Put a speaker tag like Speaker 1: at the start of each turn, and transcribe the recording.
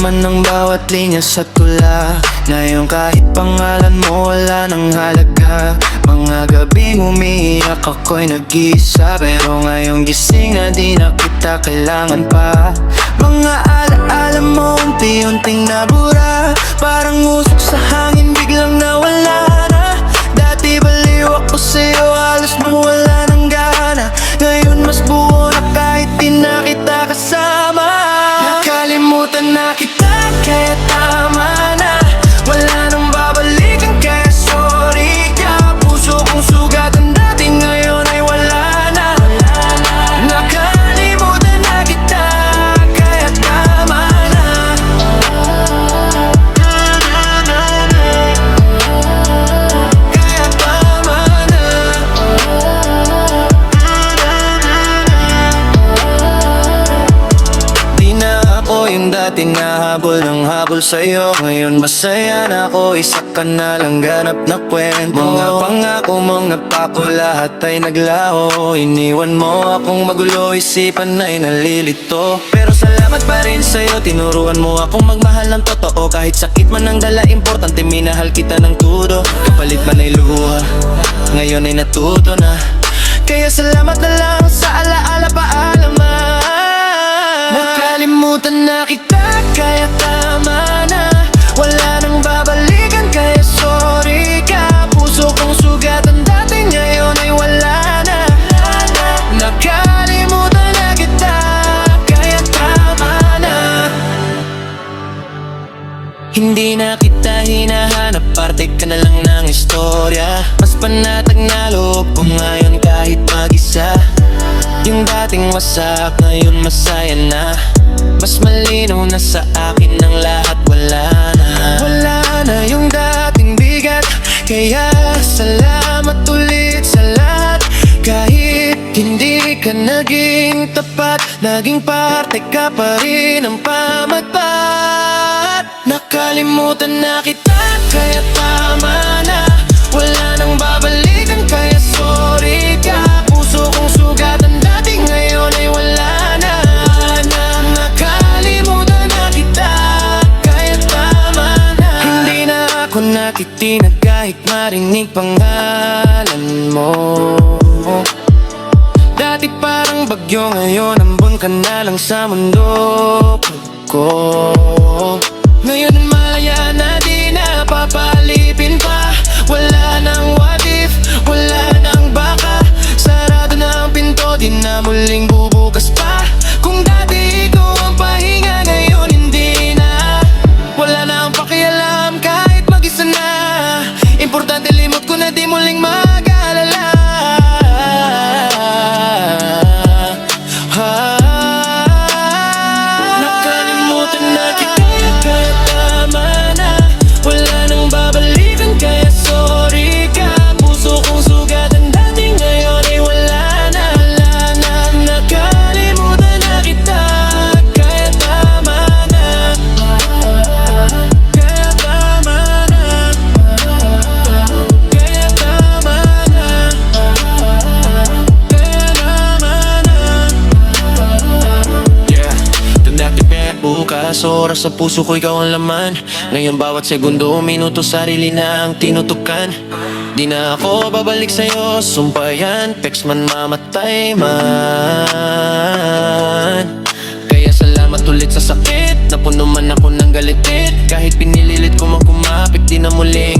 Speaker 1: man ang bawat linya sa tula. Ngayon kahit pangalan mo wala nang halaga. Mga gabing umiiyak ako'y nag-iisa, pero ngayong gising na di na kita kailangan pa. Mga alaala mo unti-unting nabura, parang usok sa hangin biglang nawala na. Dati baliw ako sa'yo, halos mawala ng gana. Ngayon mas buo na kahit di na kita kasama. Nakalimutan na kita kaya tama na. Wala nang babalikan kaya sorry ka. Puso kong sugatan dati ngayon ay wala na. Nakalimutan na kita kaya tama na. Kaya tama na. Di na ako yung dati na habol ng habol sa'yo. Ngayon masaya na ako, isa ka na lang ganap na kwento. Mga pangako mong nagpapo lahat ay naglaho. Iniwan mo akong magulo, isipan ay nalilito. Pero salamat pa rin sa'yo, tinuruan mo akong magmahal ng totoo. Kahit sakit man ang dala, importante minahal kita ng tudo. Kapalit man ay luha, ngayon ay natuto na. Kaya salamat na lang sa alaala, paalaman. Nakalimutan na kita kaya tama na. Wala nang babalikan kaya sorry ka. Puso kong sugatan dati ngayon ay wala na. Nakalimutan na kita kaya tama na. Hindi na kita hinahanap, parte ka na lang ng istorya. Mas panatag na loob ko ngayon kahit mag-isa. Yung dating wasak ngayon masaya na. Mas malinaw na sa akin ang lahat, wala na. Wala na yung dating bigat, kaya salamat ulit sa lahat. Kahit hindi ka naging tapat, naging parte ka pa rin ng pamagpat. Nakalimutan na kita kaya tama na. Wala nang babalikan kaya sorry ka. Puso kong sugatan dati ngayon ay wala na. Nakalimutan na kita kaya tama na. Hindi na ako nakitinag kahit marinig pangalan mo. Dati parang bagyo, ngayon ambon ka na lang sa mundo ko. Ngayon malaya na, di na papalipin pa. Wala nang what if, wala nang baka. Sarado na ang pinto, di na muling bubukas pa. Kung dati ikaw ang pahinga, ngayon hindi na. Wala na ang pakialam kahit mag-isa na. Importante limot ko na di muling mag-alala. Nakalimutan na kita kaya tama na. Wala nang babalikan kaya sorry ka. Puso kong sugatan dati ngayon ay wala na. Nakalimutan na kita kaya tama na. Kaya tama na. Kaya tama na. Kaya tama na. Yeah, tunakipet bukas, oras sa puso ko ikaw ang laman. Ngayon bawat segundo, minuto, sarili na ang tinutukan. Di na ako babalik sa'yo, sumpa yan. Text man, mamatay man. Kaya salamat ulit sa sakit, napuno man ako ng galitit. Kahit pinililit ko man kumapit, di na muli